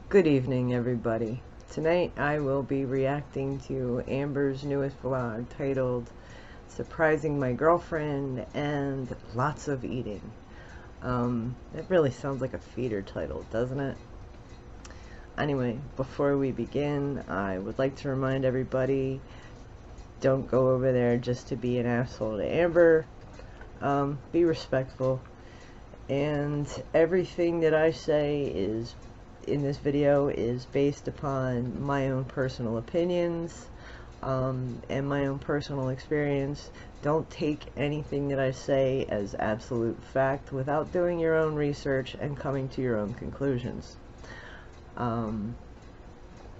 Good evening, everybody. Tonight I will be reacting to Amber's newest vlog titled Surprising My Girlfriend and Lots of Eating. It really sounds like a feeder title, doesn't it? Anyway, before we begin, I would like to remind everybody, don't go over there just to be an asshole to Amber. Be respectful. And everything that I say is in this video is based upon my own personal opinions and my own personal experience. Don't take anything that I say as absolute fact without doing your own research and coming to your own conclusions.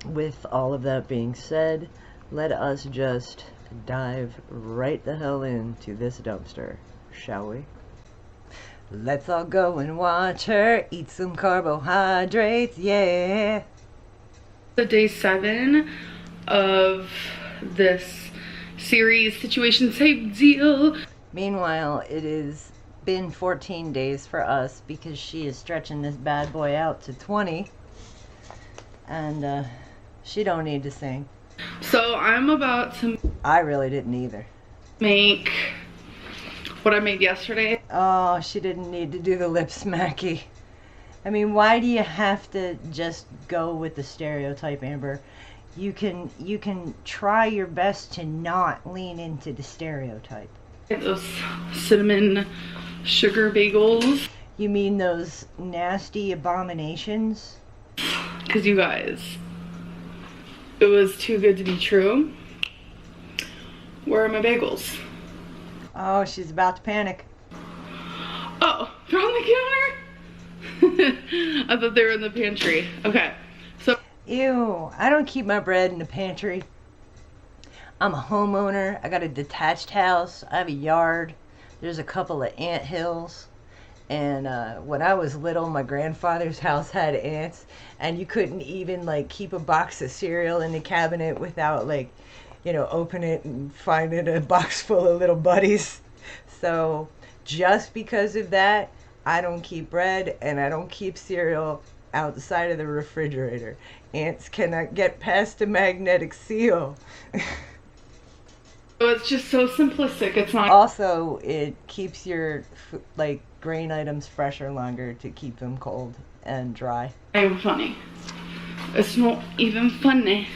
With all of that being said, let us just dive right the hell into this dumpster, shall we? Let's all go and watch her eat some carbohydrates, yeah. The day 7 of this series, Situation Save Deal. Meanwhile, it has been 14 days for us because she is stretching this bad boy out to 20. And she don't need to sing. So I'm about to I really didn't either. make what I made yesterday. Oh, she didn't need to do the lip smacky. I mean, why do you have to just go with the stereotype, Amber? You can try your best to not lean into the stereotype. Those cinnamon sugar bagels. You mean those nasty abominations? Because you guys, it was too good to be true. Where are my bagels? Oh, she's about to panic. Oh, they're on the counter? I thought they were in the pantry. Okay, so. Ew, I don't keep my bread in the pantry. I'm a homeowner. I got a detached house. I have a yard. There's a couple of ant hills. And when I was little, my grandfather's house had ants. And you couldn't even, like, keep a box of cereal in the cabinet without, like, you know, open it and find it a box full of little buddies. So just because of that, I don't keep bread and I don't keep cereal outside of the refrigerator. Ants cannot get past the magnetic seal. It's just so simplistic. It's not. Also, it keeps your like grain items fresher longer to keep them cold and dry. I'm funny. It's not even funny.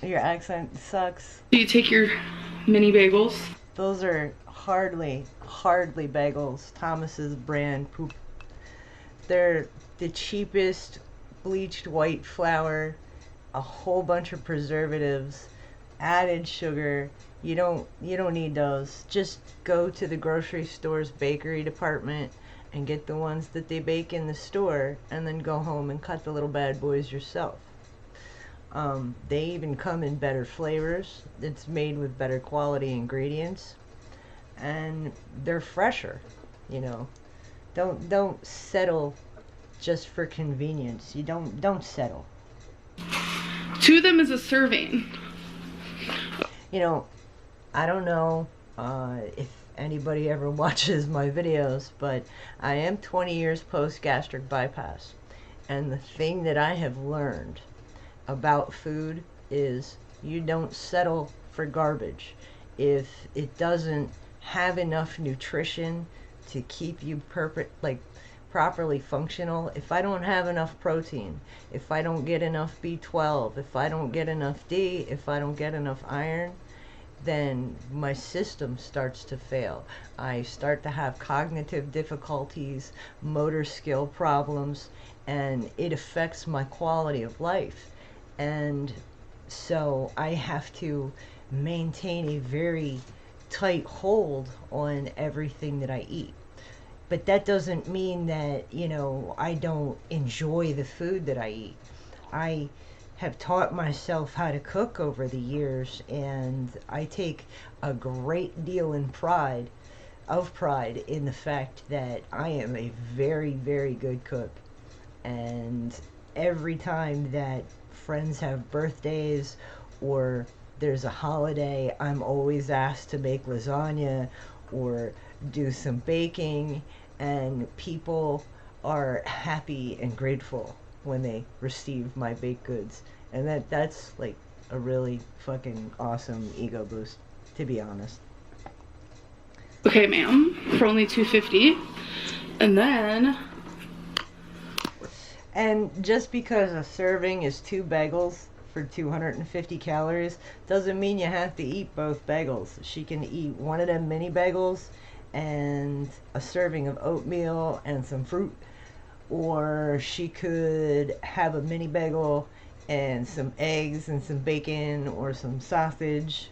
Your accent sucks. Do you take your mini bagels? Those are hardly bagels. Thomas's brand poop. They're the cheapest bleached white flour, a whole bunch of preservatives, added sugar. You don't need those. Just go to the grocery store's bakery department and get the ones that they bake in the store, and then go home and cut the little bad boys yourself. They even come in better flavors. It's made with better quality ingredients, and they're fresher. You know, don't settle just for convenience. You don't settle. 2 of them is a serving. You know, I don't know if anybody ever watches my videos, but I am 20 years post gastric bypass, and the thing that I have learned about food is you don't settle for garbage. If it doesn't have enough nutrition to keep you properly functional, if I don't have enough protein, if I don't get enough B12, if I don't get enough D, if I don't get enough iron, then my system starts to fail. I start to have cognitive difficulties, motor skill problems, and it affects my quality of life. And so I have to maintain a very tight hold on everything that I eat. But that doesn't mean that, you know, I don't enjoy the food that I eat. I have taught myself how to cook over the years, and I take a great deal in pride in the fact that I am a very, very good cook. And every time that friends have birthdays or there's a holiday, I'm always asked to make lasagna or do some baking, and people are happy and grateful when they receive my baked goods. And that's like a really fucking awesome ego boost, to be honest. Okay, ma'am, for only $2.50. And then, and just because a serving is 2 bagels for 250 calories doesn't mean you have to eat both bagels. She can eat one of them mini bagels and a serving of oatmeal and some fruit, or she could have a mini bagel and some eggs and some bacon or some sausage,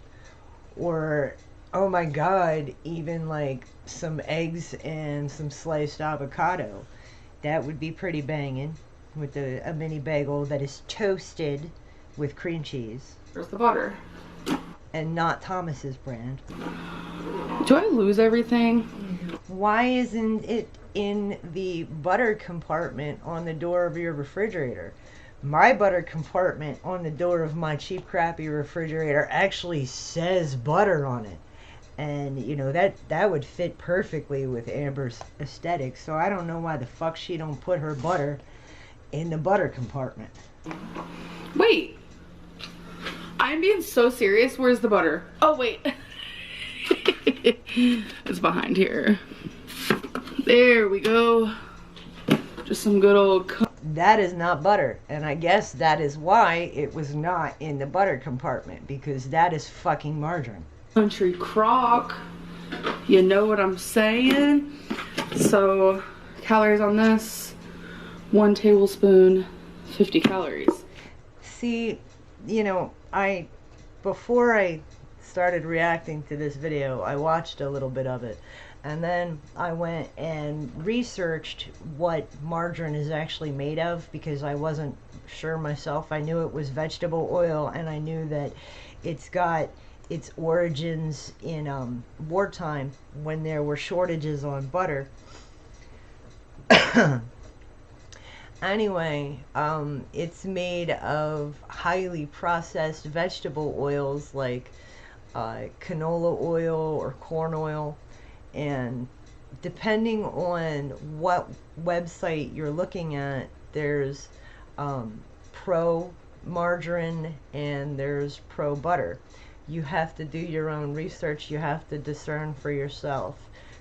or oh my god, even like some eggs and some sliced avocado. That would be pretty banging with a mini bagel that is toasted with cream cheese. where's the butter? And not Thomas's brand. Do I lose everything? Why isn't it in the butter compartment on the door of your refrigerator? My butter compartment on the door of my cheap crappy refrigerator actually says butter on it. And you know, that would fit perfectly with Amber's aesthetic, so I don't know why the fuck she don't put her butter in the butter compartment. Wait. I'm being so serious. Where's the butter? Oh, wait. It's behind here. There we go. Just some good old... That is not butter, and I guess that is why it was not in the butter compartment, because that is fucking margarine. Country crock. You know what I'm saying? So, calories on this, 1 tablespoon, 50 calories. See, you know, before I started reacting to this video, I watched a little bit of it, and then I went and researched what margarine is actually made of, because I wasn't sure myself. I knew it was vegetable oil, and I knew that it's got its origins in wartime when there were shortages on butter. Anyway, it's made of highly processed vegetable oils like canola oil or corn oil, and depending on what website you're looking at, there's pro margarine and there's pro butter. You have to do your own research. You have to discern for yourself.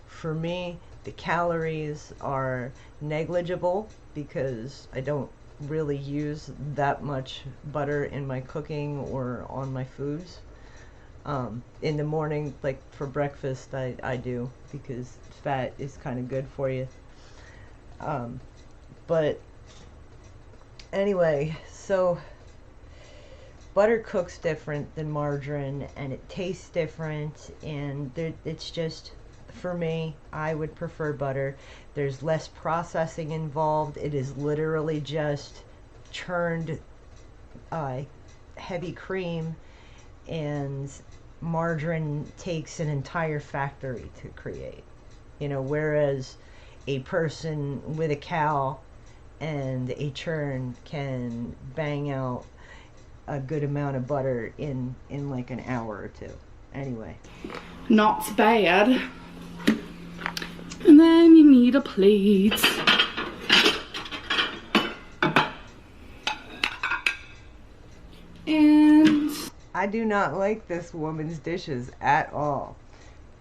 For me, the calories are negligible because I don't really use that much butter in my cooking or on my foods. In the morning, like for breakfast, I do, because fat is kind of good for you. But anyway, so butter cooks different than margarine, and it tastes different, and it's just, for me, I would prefer butter. There's less processing involved. It is literally just churned heavy cream, and margarine takes an entire factory to create. You know, whereas a person with a cow and a churn can bang out a good amount of butter in like an hour or two. Anyway, not bad. And then you need a plate. And I do not like this woman's dishes at all.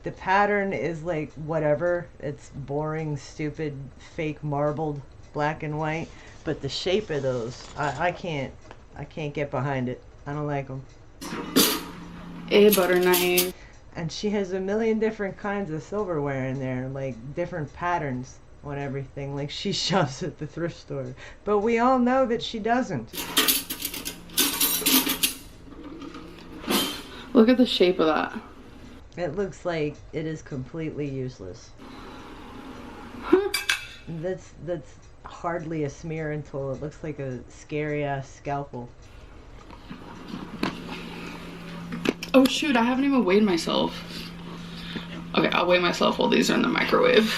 The pattern is like whatever. It's boring, stupid, fake marbled black and white, but the shape of those, I can't get behind it. I don't like them. a butter knife. And she has a million different kinds of silverware in there, like different patterns on everything, like she shops at the thrift store. But we all know that she doesn't. Look at the shape of that. It looks like it is completely useless. That's hardly a smear until it looks like a scary ass scalpel. Oh shoot, I haven't even weighed myself. Okay, I'll weigh myself while these are in the microwave.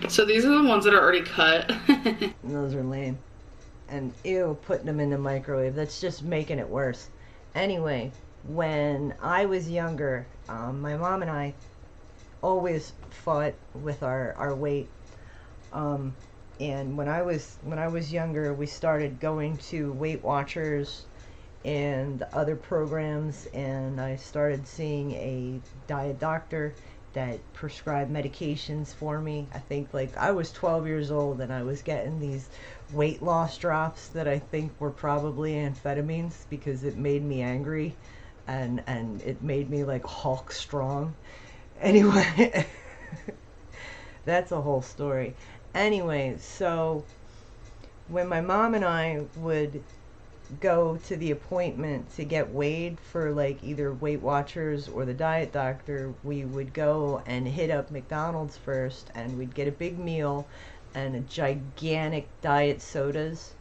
So these are the ones that are already cut. And those are lame. And ew, putting them in the microwave, that's just making it worse. Anyway, when I was younger, my mom and I always fought with our weight. And when I was younger, we started going to Weight Watchers and other programs, and I started seeing a diet doctor that prescribed medications for me. I think like I was 12 years old and I was getting these weight loss drops that I think were probably amphetamines because it made me angry and it made me like Hulk strong. Anyway, that's a whole story. Anyway, so when my mom and I would go to the appointment to get weighed for like either Weight Watchers or the diet doctor, we would go and hit up McDonald's first, and we'd get a big meal and a gigantic diet sodas,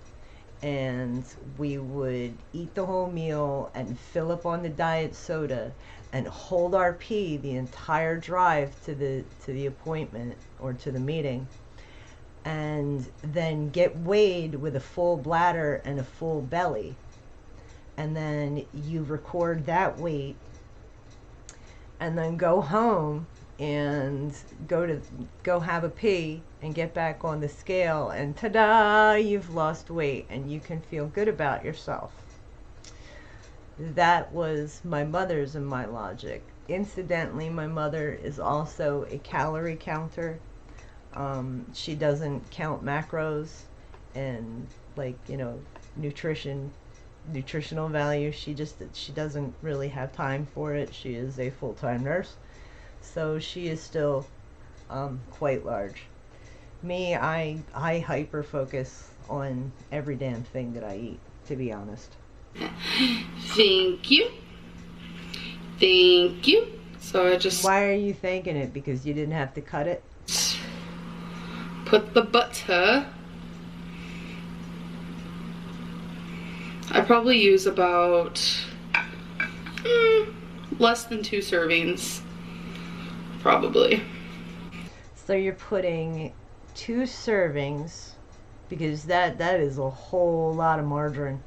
and we would eat the whole meal and fill up on the diet soda and hold our pee the entire drive to the appointment or to the meeting, and then get weighed with a full bladder and a full belly. And then you record that weight and then go home and go have a pee and get back on the scale, and ta-da, you've lost weight and you can feel good about yourself. That was my mother's and my logic. Incidentally, my mother is also a calorie counter. She doesn't count macros and like, you know, nutritional value. She doesn't really have time for it. She is a full-time nurse, so she is still quite large. Me, I hyper focus on every damn thing that I eat, to be honest. Thank you. Thank you. So I just... Why are you thanking it? Because you didn't have to cut it? Put the butter. I probably use about less than 2 servings, probably. So you're putting 2 servings, because that is a whole lot of margarine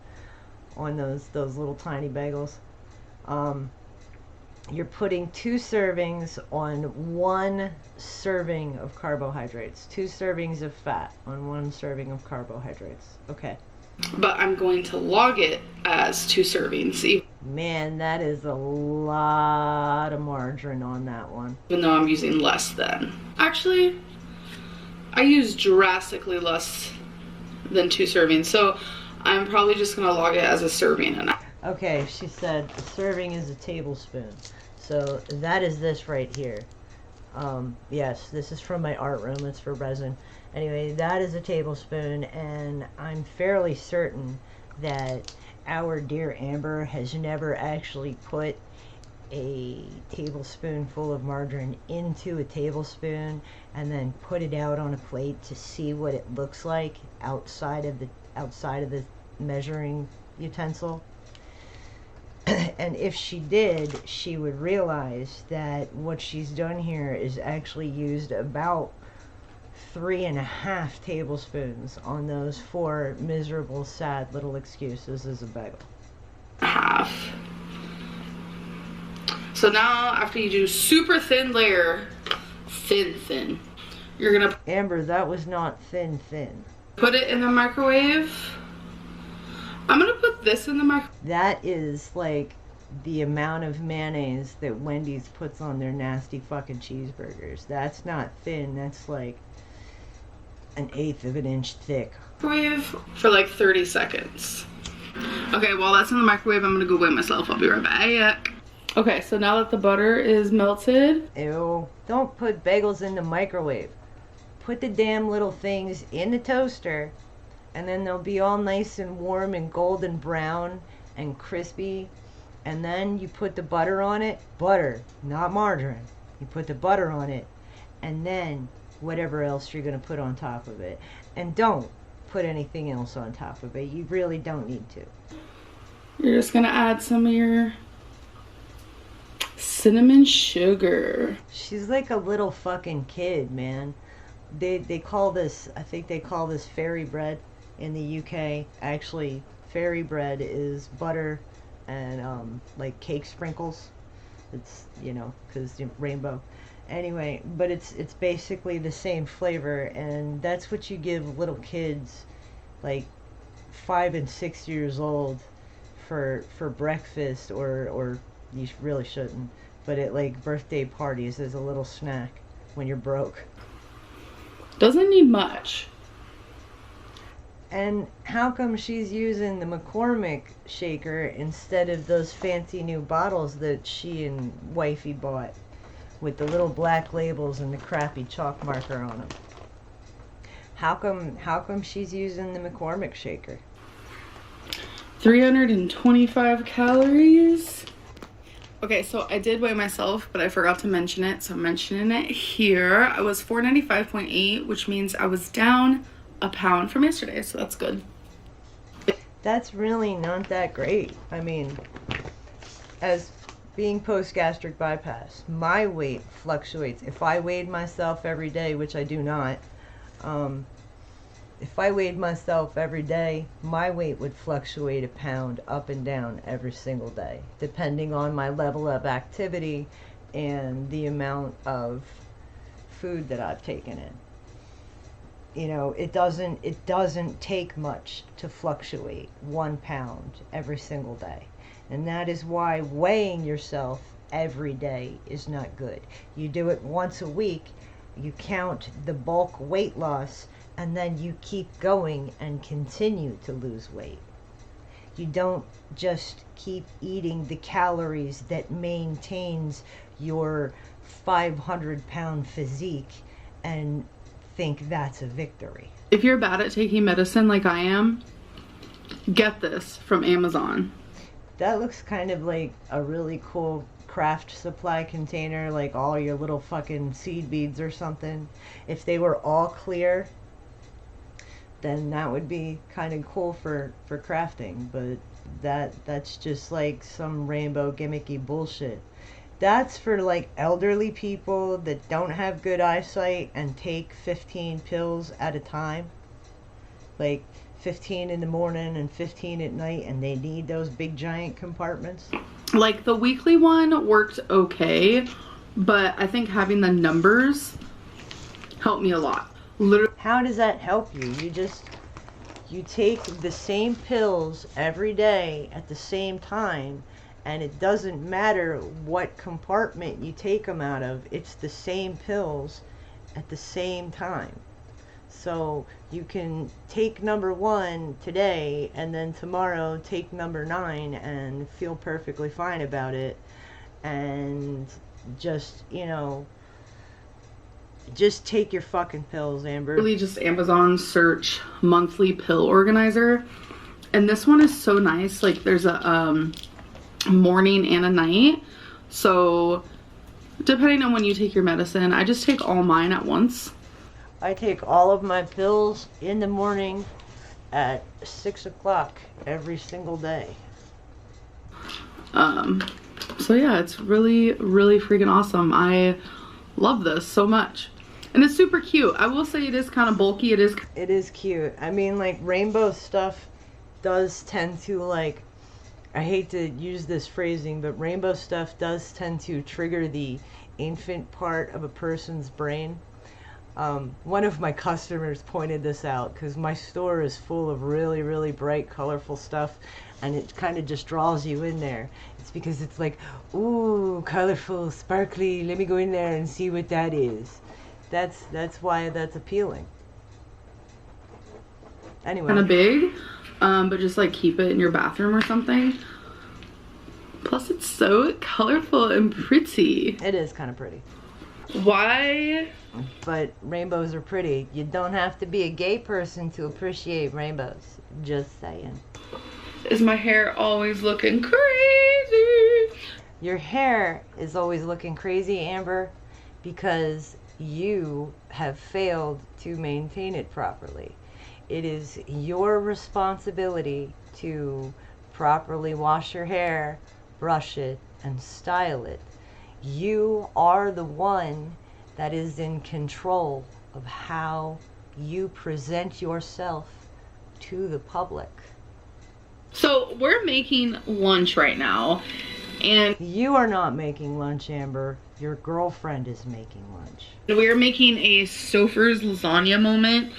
on those little tiny bagels. You're putting 2 servings on 1 serving of carbohydrates. 2 servings of fat on 1 serving of carbohydrates. Okay. But I'm going to log it as 2 servings. Man, that is a lot of margarine on that one. Even though I'm using less than. Actually, I use drastically less than 2 servings. So I'm probably just going to log it as a serving. Okay, she said a serving is a tablespoon. So that is this right here. Yes, this is from my art room. It's for resin. Anyway, that is a tablespoon, and I'm fairly certain that our dear Amber has never actually put a tablespoonful of margarine into a tablespoon and then put it out on a plate to see what it looks like outside of the measuring utensil. And if she did, she would realize that what she's done here is actually used about 3.5 tablespoons on those 4 miserable, sad little excuses as a bagel. Half. So now after you do super thin layer, thin, you're gonna... Amber, that was not thin. Put it in the microwave. I'm gonna put this in the microwave. That is like the amount of mayonnaise that Wendy's puts on their nasty fucking cheeseburgers. That's not thin, that's like 1/8 of an inch thick. Microwave for like 30 seconds. Okay, while that's in the microwave, I'm gonna go weigh myself. I'll be right back. Okay, so now that the butter is melted. Ew, don't put bagels in the microwave. Put the damn little things in the toaster, and then they'll be all nice and warm and golden brown and crispy. And then you put the butter on it. Butter, not margarine. You put the butter on it, and then whatever else you're going to put on top of it. And don't put anything else on top of it. You really don't need to. You're just going to add some of your cinnamon sugar. She's like a little fucking kid, man. They call this, I think they call this fairy bread in the UK. Actually, fairy bread is butter and like cake sprinkles. It's, you know, because rainbow. Anyway, but it's basically the same flavor, and that's what you give little kids, like 5 and 6 years old, for breakfast, or you really shouldn't, but at like birthday parties as a little snack when you're broke. Doesn't need much. And how come she's using the McCormick shaker instead of those fancy new bottles that she and wifey bought with the little black labels and the crappy chalk marker on them? How come she's using the McCormick shaker? 325 calories. Okay, so I did weigh myself, but I forgot to mention it, so I'm mentioning it here. I was 495.8, which means I was down a pound from yesterday, so that's good. That's really not that great. I mean, as being post-gastric bypass, my weight fluctuates. If I weighed myself every day, which I do not, if I weighed myself every day, my weight would fluctuate a pound up and down every single day, depending on my level of activity and the amount of food that I've taken in. You know, it doesn't take much to fluctuate 1 pound every single day. And that is why weighing yourself every day is not good. You do it once a week, you count the bulk weight loss, and then you keep going and continue to lose weight. You don't just keep eating the calories that maintains your 500-pound physique and think that's a victory. If you're bad at taking medicine like I am, get this from Amazon. That looks kind of like a really cool craft supply container, like all your little fucking seed beads or something. If they were all clear, then that would be kind of cool for crafting, but that's just like some rainbow gimmicky bullshit. That's for like elderly people that don't have good eyesight and take 15 pills at a time. Like 15 in the morning and 15 at night, and they need those big giant compartments. Like the weekly one worked okay, but I think having the numbers helped me a lot. Literally. How does that help you? You take the same pills every day at the same time, and it doesn't matter what compartment you take them out of, it's the same pills at the same time. So you can take number 1 today, and then tomorrow take number 9 and feel perfectly fine about it, and just, you know, just take your fucking pills, Amber. Really just Amazon search monthly pill organizer, and this one is so nice. Like there's a morning and a night, so depending on when you take your medicine, I just take all mine at once. I take all of my pills in the morning at 6 o'clock every single day. So yeah, it's really freaking awesome. I love this so much, and it's super cute. I will say it is kind of bulky. It is cute. I mean, like, rainbow stuff does tend to, like, I hate to use this phrasing, but rainbow stuff does tend to trigger the infant part of a person's brain. One of my customers pointed this out, because my store is full of really bright, colorful stuff, and it kind of just draws you in there. It's because it's like, ooh, colorful, sparkly, let me go in there and see what that is. That's why that's appealing. Anyway. Kind of big, but just like keep it in your bathroom or something. Plus it's so colorful and pretty. It is kind of pretty. Why? But rainbows are pretty. You don't have to be a gay person to appreciate rainbows. Just saying. Is my hair always looking crazy? Your hair is always looking crazy, Amber, because you have failed to maintain it properly. It is your responsibility to properly wash your hair, brush it, and style it. You are the one that is in control of how you present yourself to the public. So we're making lunch right now, And You are not making lunch, Amber. Your girlfriend is making lunch. we're making a Stouffer's lasagna moment.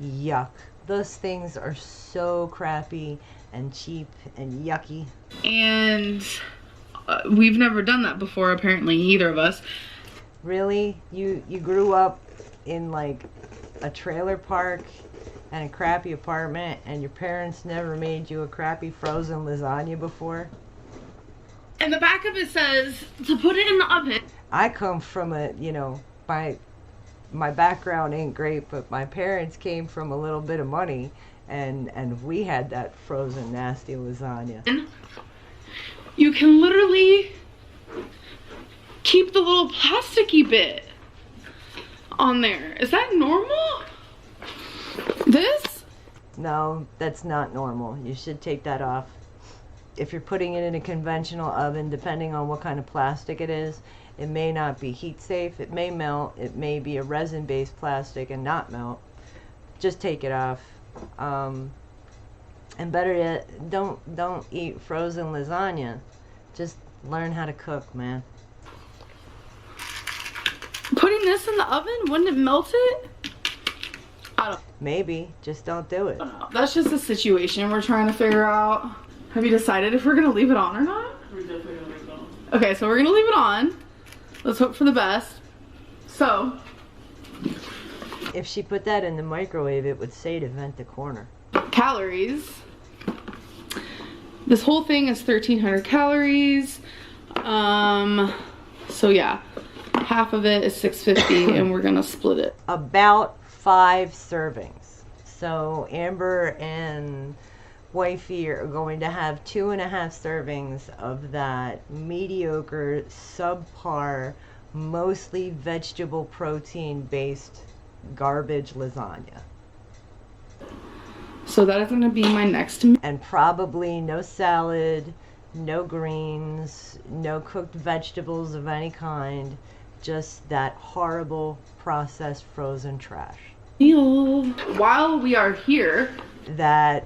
Yuck. Those things are so crappy and cheap and yucky. And we've never done that before, apparently, either of us. Really? You grew up in like a trailer park and a crappy apartment and your parents never made you a crappy frozen lasagna before? And the back of it says to put it in the oven. I come from a, my background ain't great, but my parents came from a little bit of money and we had that frozen nasty lasagna. And you can literally keep the little plasticky bit on there. Is that normal? This? No, that's not normal. You should take that off. If you're putting it in a conventional oven, depending on what kind of plastic it is, it may not be heat safe. It may melt. It may be a resin-based plastic and not melt. Just take it off. And better yet, don't eat frozen lasagna. Just learn how to cook, man. Putting this in the oven, wouldn't it melt it? I don't Maybe. Just don't do it. know. That's just a situation we're trying to figure out. Have you decided if we're gonna leave it on or not? We're definitely gonna leave it on. Okay, so we're gonna leave it on. Let's hope for the best. So, If she put that in the microwave, it would say to vent the corner. calories. This whole thing is 1,300 calories. So yeah, half of it is 650 and we're gonna split it. About 5 servings. So Amber and wifey are going to have 2.5 servings of that mediocre, subpar, mostly vegetable protein based garbage lasagna. So that is gonna be my next meal. And probably no salad, no greens, no cooked vegetables of any kind, just that horrible processed frozen trash While we are here, that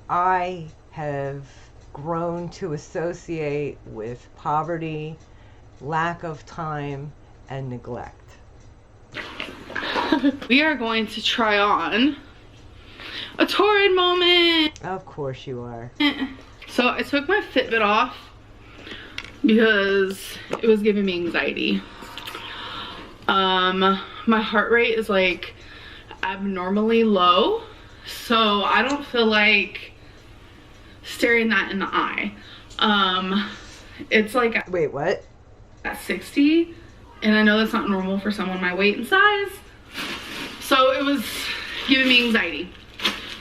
I have grown to associate with poverty, lack of time, and neglect. we are going to try on a torrid moment. Of course you are. So I took my Fitbit off because it was giving me anxiety. My heart rate is like abnormally low, so I don't feel like staring that in the eye. It's like Wait, what? at 60, and I know that's not normal for someone my weight and size, so it was giving me anxiety.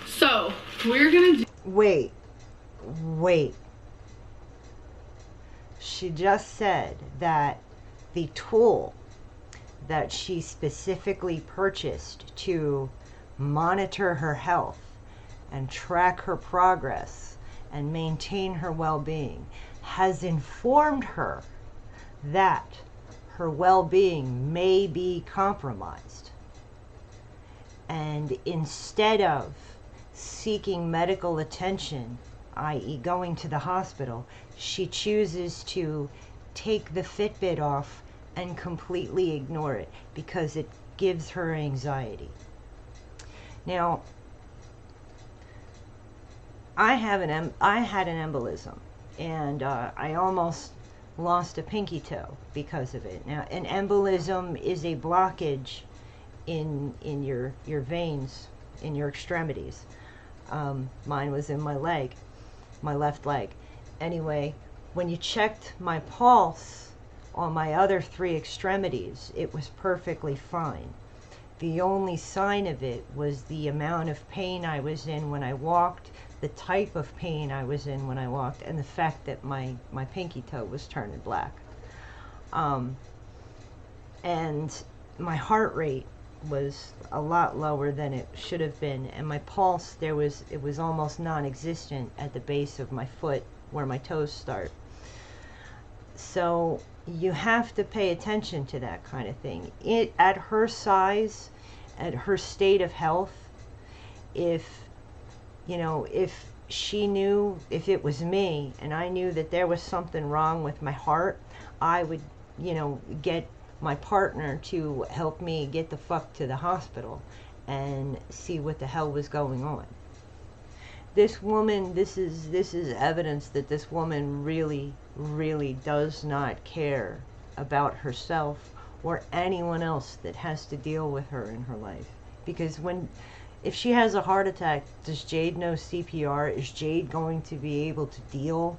So we're gonna do Wait. She just said that the tool that she specifically purchased to monitor her health and track her progress and maintain her well-being has informed her that her well-being may be compromised. And instead of seeking medical attention, i.e. going to the hospital, she chooses to take the Fitbit off and completely ignore it because it gives her anxiety. Now, I had an embolism, and I almost lost a pinky toe because of it. Now, an embolism is a blockage in your veins, in your extremities. Mine was in my leg, my left leg. Anyway, when you checked my pulse on my other 3 extremities, it was perfectly fine. The only sign of it was the amount of pain I was in when I walked, the type of pain I was in when I walked, and the fact that my pinky toe was turning black. And my heart rate was a lot lower than it should have been, and my pulse, it was almost non-existent at the base of my foot where my toes start. So you have to pay attention to that kind of thing. At her size, at her state of health, if you know, if she knew, if it was me and I knew that there was something wrong with my heart, I would, you know, get my partner to help me get the fuck to the hospital and see what the hell was going on. This woman, this is evidence that this woman really does not care about herself or anyone else that has to deal with her in her life. Because if she has a heart attack, does Jade know CPR? Is Jade going to be able to deal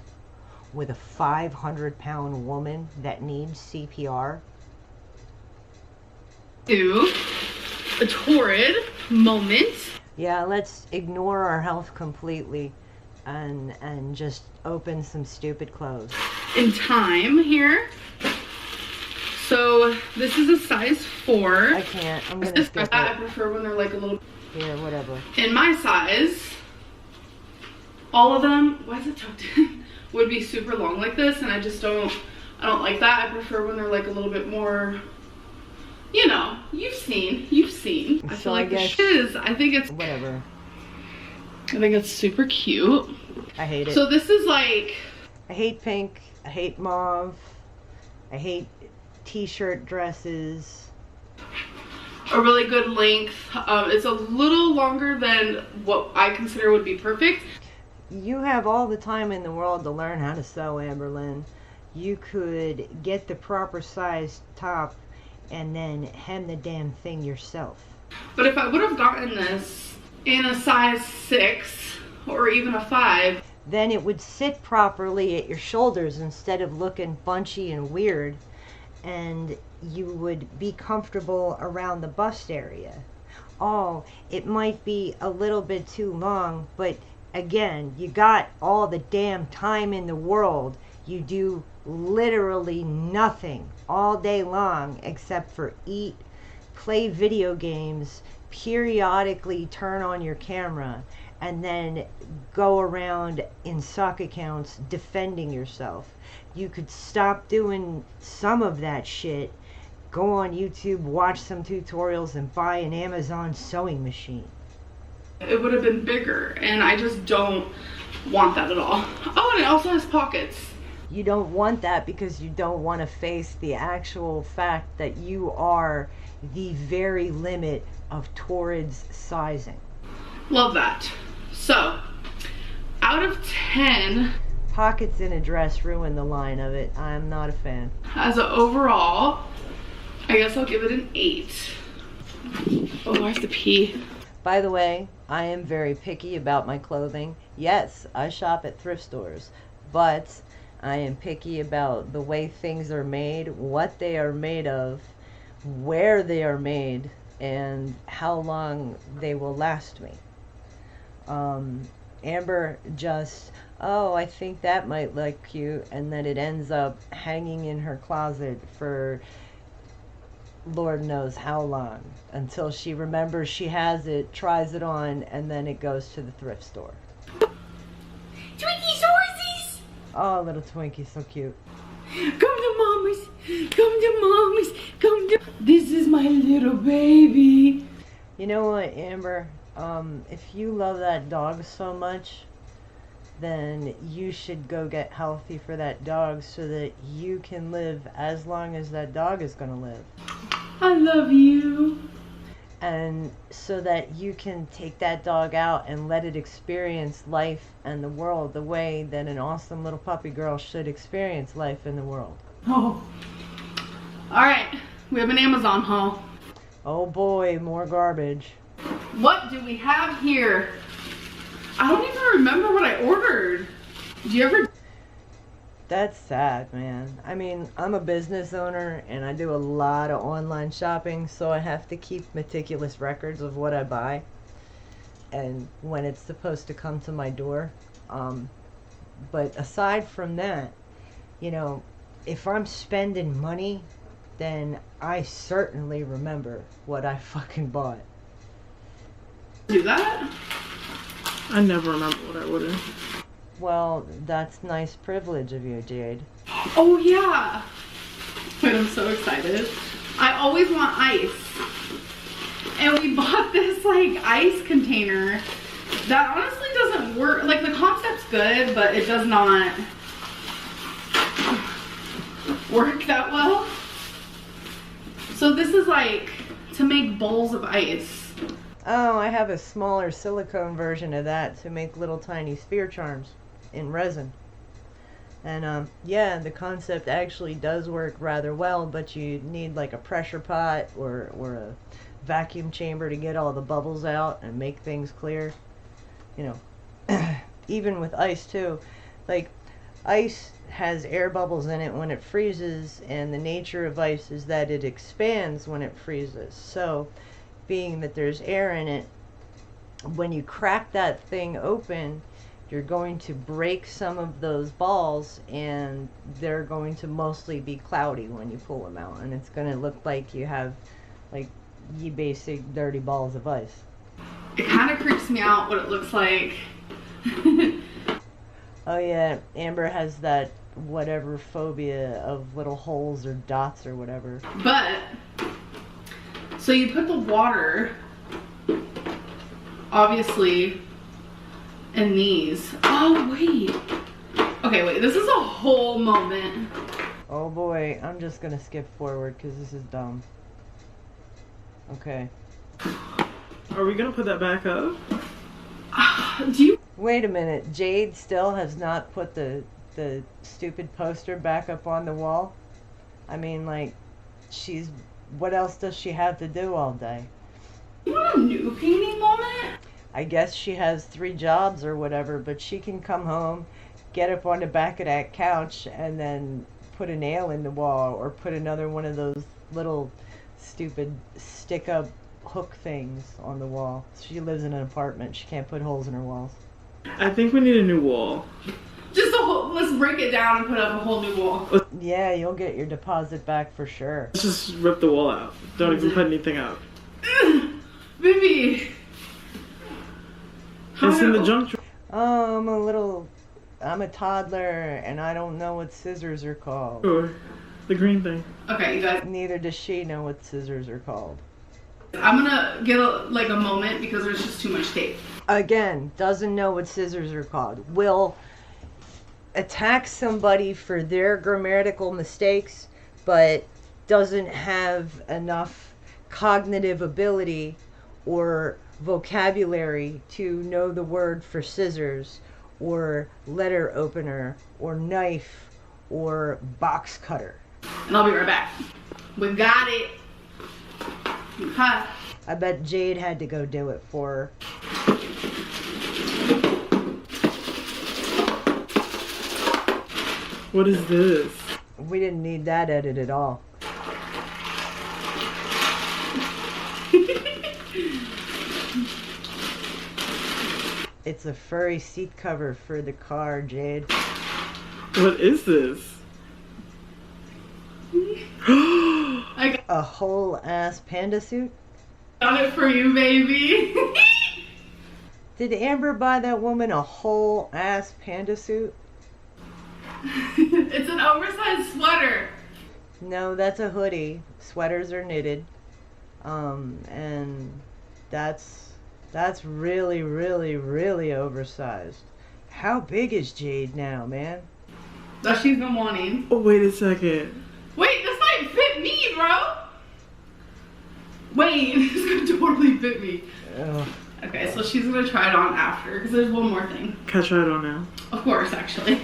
with a 500-pound woman that needs CPR? To a torrid moment. Yeah, let's ignore our health completely and just open some stupid clothes. In time here. So this is a size 4. I can't. I'm gonna skip it. I prefer when they're like a little. Here, whatever. In my size, all of them, why is it tucked in? Would be super long like this, and I don't like that. I prefer when they're like a little bit more, you know, you've seen. I feel like the shiz, I think it's whatever. I think it's super cute. I hate it. So this is like, I hate pink. I hate mauve. I hate t-shirt dresses. a really good length. It's a little longer than what I consider would be perfect. You have all the time in the world to learn how to sew, AmberLynn. You could get the proper size top and then hem the damn thing yourself. But if I would have gotten this in a size 6 or even a 5, then it would sit properly at your shoulders instead of looking bunchy and weird, and you would be comfortable around the bust area. Oh, it might be a little bit too long, but again, you got all the damn time in the world. You do literally nothing all day long except for eat, play video games, periodically turn on your camera, and then go around in sock accounts defending yourself. You could stop doing some of that shit, go on YouTube, watch some tutorials, and buy an Amazon sewing machine. it would have been bigger, and I just don't want that at all. Oh, and it also has pockets. You don't want that because you don't want to face the actual fact that you are the very limit of Torrid's sizing. Love that. So, out of 10, Pockets in a dress ruin the line of it. I'm not a fan. as an overall, I guess I'll give it an 8. Oh, I have to pee. By the way, I am very picky about my clothing. Yes, I shop at thrift stores, but I am picky about the way things are made, what they are made of, where they are made, and how long they will last me. Amber just, oh, I think that might look cute, and then it ends up hanging in her closet for Lord knows how long, until she remembers she has it, tries it on, and then it goes to the thrift store. Twinkie Sorsies! Oh, little Twinkie, so cute. Come to mommy's, come to mommy's, come to... This is my little baby. You know what, Amber? If you love that dog so much, then you should go get healthy for that dog so that you can live as long as that dog is going to live. I love you. And so that you can take that dog out and let it experience life and the world the way that an awesome little puppy girl should experience life in the world. Oh. Alright, we have an Amazon haul. Oh boy, more garbage. What do we have here? I don't even remember what I ordered. Did you ever? That's sad, man. I mean, I'm a business owner and I do a lot of online shopping, so I have to keep meticulous records of what I buy and when it's supposed to come to my door. But aside from that, you know, if I'm spending money, then I certainly remember what I fucking bought. Do that? I never remember what I ordered. Well, that's nice privilege of you, Jade. Oh yeah! Wait, I'm so excited. I always want ice. And we bought this like ice container that honestly doesn't work. Like, the concept's good, but it does not work that well. So this is like to make bowls of ice. Oh, I have a smaller silicone version of that to make little tiny sphere charms in resin. And yeah, the concept actually does work rather well, but you need like a pressure pot or a vacuum chamber to get all the bubbles out and make things clear. You know, even with ice too. Like, ice has air bubbles in it when it freezes, and the nature of ice is that it expands when it freezes. So, being that there's air in it, when you crack that thing open, you're going to break some of those balls, and they're going to mostly be cloudy when you pull them out, and it's going to look like you have like ye basic dirty balls of ice. It kind of creeps me out what it looks like. Oh yeah, Amber has that whatever phobia of little holes or dots or whatever. But, so you put the water, obviously, in these. Oh, wait. Okay, wait, this is a whole moment. Oh boy, I'm just gonna skip forward because this is dumb. Okay. Are we gonna put that back up? Do you? Wait a minute, Jade still has not put the stupid poster back up on the wall? I mean, like, what else does she have to do all day? You want a new painting moment? I guess she has 3 jobs or whatever, but she can come home, get up on the back of that couch, and then put a nail in the wall or put another one of those little stupid stick-up hook things on the wall. She lives in an apartment. She can't put holes in her walls. I think we need a new wall. Just a whole, let's break it down and put up a whole new wall. Yeah, you'll get your deposit back for sure. Let's just rip the wall out. Don't even put anything out. Baby. It's in the junk drawer. Oh, I'm a toddler, and I don't know what scissors are called. Sure. The green thing. Okay, you guys. Neither does she know what scissors are called. I'm gonna get a moment because there's just too much tape. Again, doesn't know what scissors are called. Will attack somebody for their grammatical mistakes, but doesn't have enough cognitive ability or vocabulary to know the word for scissors or letter opener or knife or box cutter. And I'll be right back. We got it. Okay. I bet Jade had to go do it for her. What is this? We didn't need that edit at all. It's a furry seat cover for the car, Jade. What is this? A whole ass panda suit? Got it for you, baby. Did Amber buy that woman a whole ass panda suit? It's an oversized sweater. No, that's a hoodie. Sweaters are knitted. And that's really, really, really oversized. How big is Jade now, man? That she's been wanting. Oh, wait a second. Wait, this might fit me, bro. Wait, this is gonna totally fit me. Ugh. Okay, so she's gonna try it on after, because there's one more thing. Can I try it on now? Of course, actually.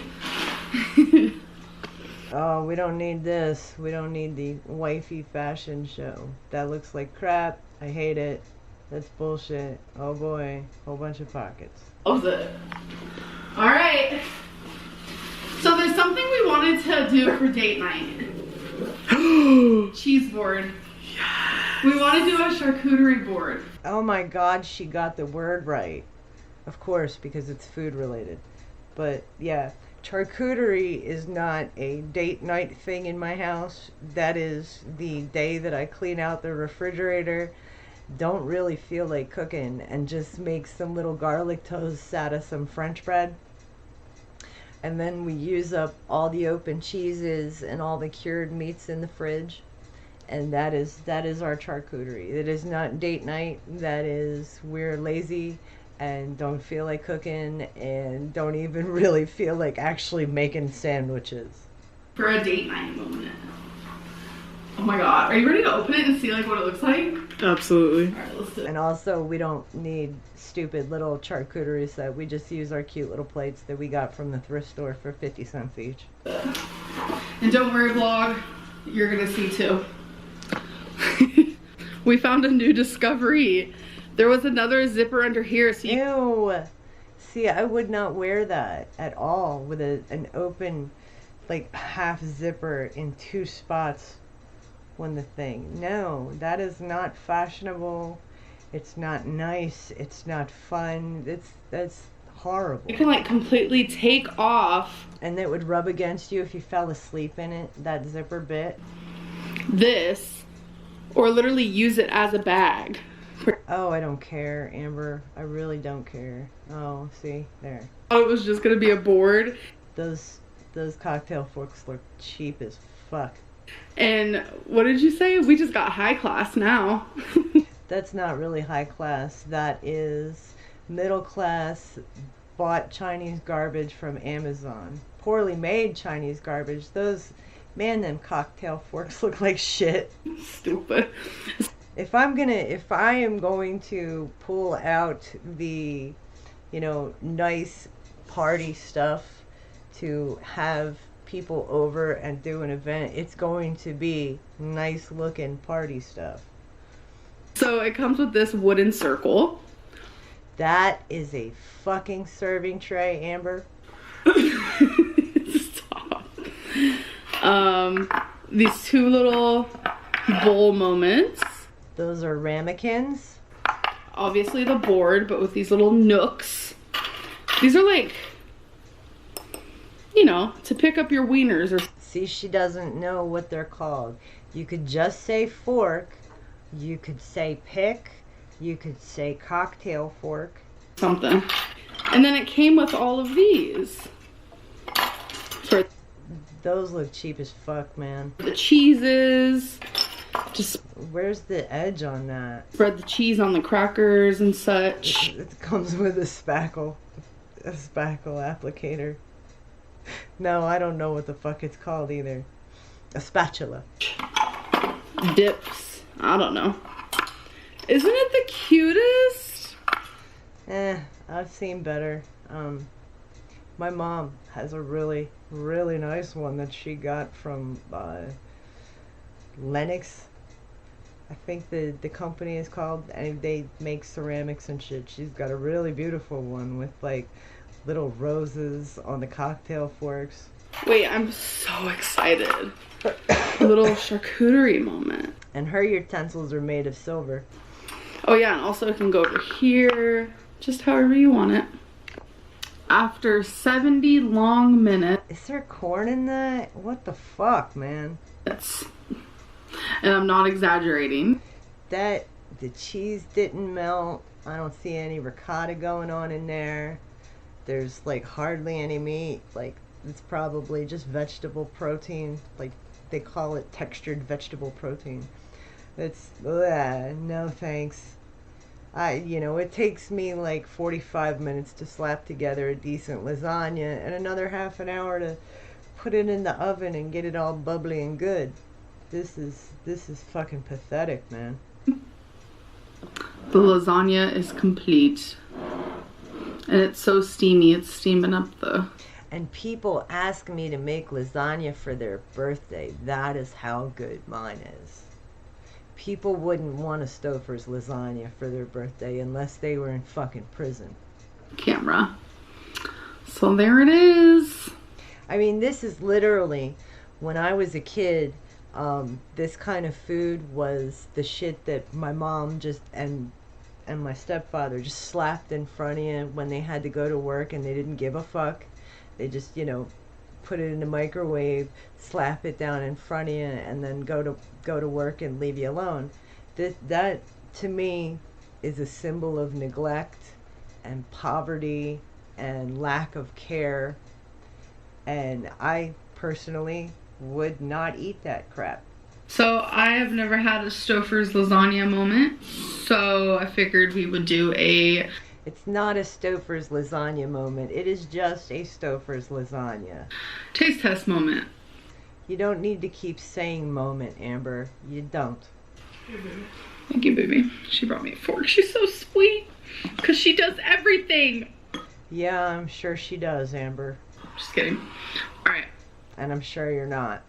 Oh, we don't need this. We don't need the wifey fashion show. That looks like crap. I hate it. That's bullshit. Oh boy. Whole bunch of pockets. Loves it. Alright. So there's something we wanted to do for date night. Cheese board. Yes. We want to do a charcuterie board. Oh my god, she got the word right. Of course, because it's food related. But yeah, charcuterie is not a date night thing in my house. That is the day that I clean out the refrigerator, don't really feel like cooking, and just make some little garlic toasts out of some French bread. And then we use up all the open cheeses and all the cured meats in the fridge. And that is our charcuterie. It is not date night. That is, we're lazy and don't feel like cooking and don't even really feel like actually making sandwiches. For a date night moment. Oh my god. Are you ready to open it and see like what it looks like? Absolutely. Alright, let's do it. And also, we don't need stupid little charcuterie set. We just use our cute little plates that we got from the thrift store for 50 cents each. And don't worry, vlog, you're gonna see too. We found a new discovery. There was another zipper under here. So Ew! See, I would not wear that at all with an open, like, half zipper in 2 spots on the thing. No, that is not fashionable. It's not nice. It's not fun. That's horrible. you can like completely take off And it would rub against you if you fell asleep in it, that zipper bit. this, or literally use it as a bag. Oh, I don't care, Amber. I really don't care. Oh, see? There. Oh, it was just gonna be a board. Those cocktail forks look cheap as fuck. And what did you say? We just got high class now. That's not really high class. That is middle class, bought Chinese garbage from Amazon. Poorly made Chinese garbage. Those, man, them cocktail forks look like shit. Stupid. If I am going to pull out the, nice party stuff to have people over and do an event, it's going to be nice looking party stuff. So it comes with this wooden circle. That is a fucking serving tray, Amber. Stop. These 2 little bowl moments. Those are ramekins. Obviously the board, but with these little nooks. These are like, to pick up your wieners or. See, she doesn't know what they're called. You could just say fork. You could say pick. You could say cocktail fork. Something. And then it came with all of these. For Those look cheap as fuck, man. the cheeses. Just Where's the edge on that? spread the cheese on the crackers and such. It comes with a spackle applicator. No, I don't know what the fuck it's called either. A spatula. Dips. I don't know. Isn't it the cutest? I've seen better. My mom has a really, really nice one that she got from Lennox. I think the company is called, and they make ceramics and shit. She's got a really beautiful one with like little roses on the cocktail forks. Wait, I'm so excited. A little charcuterie moment. And her utensils are made of silver. Oh yeah, and also it can go over here, just however you want it. After 70 long minutes, Is there corn in that? What the fuck, man? and I'm not exaggerating, The cheese didn't melt. I don't see any ricotta going on in there. There's like hardly any meat. Like, it's probably just vegetable protein. Like, they call it textured vegetable protein. No thanks. It takes me like 45 minutes to slap together a decent lasagna and another half an hour to put it in the oven and get it all bubbly and good. This is fucking pathetic, man. the lasagna is complete. And it's so steamy, it's steaming up the... And people ask me to make lasagna for their birthday. That is how good mine is. People wouldn't want a Stouffer's lasagna for their birthday unless they were in fucking prison. camera. So there it is. I mean, this is literally, when I was a kid, this kind of food was the shit that my mom and my stepfather just slapped in front of you when they had to go to work and they didn't give a fuck. They just, put it in the microwave, slap it down in front of you, and then go to work and leave you alone. That to me is a symbol of neglect and poverty and lack of care. And I personally would not eat that crap. So I have never had a Stouffer's lasagna moment, so I figured we would do a... It's not a Stouffer's lasagna moment. It is just a Stouffer's lasagna. Taste test moment. You don't need to keep saying moment, Amber. You don't. Thank you, baby. She brought me a fork. She's so sweet. Because she does everything. Yeah, I'm sure she does, Amber. Just kidding. All right. And I'm sure you're not.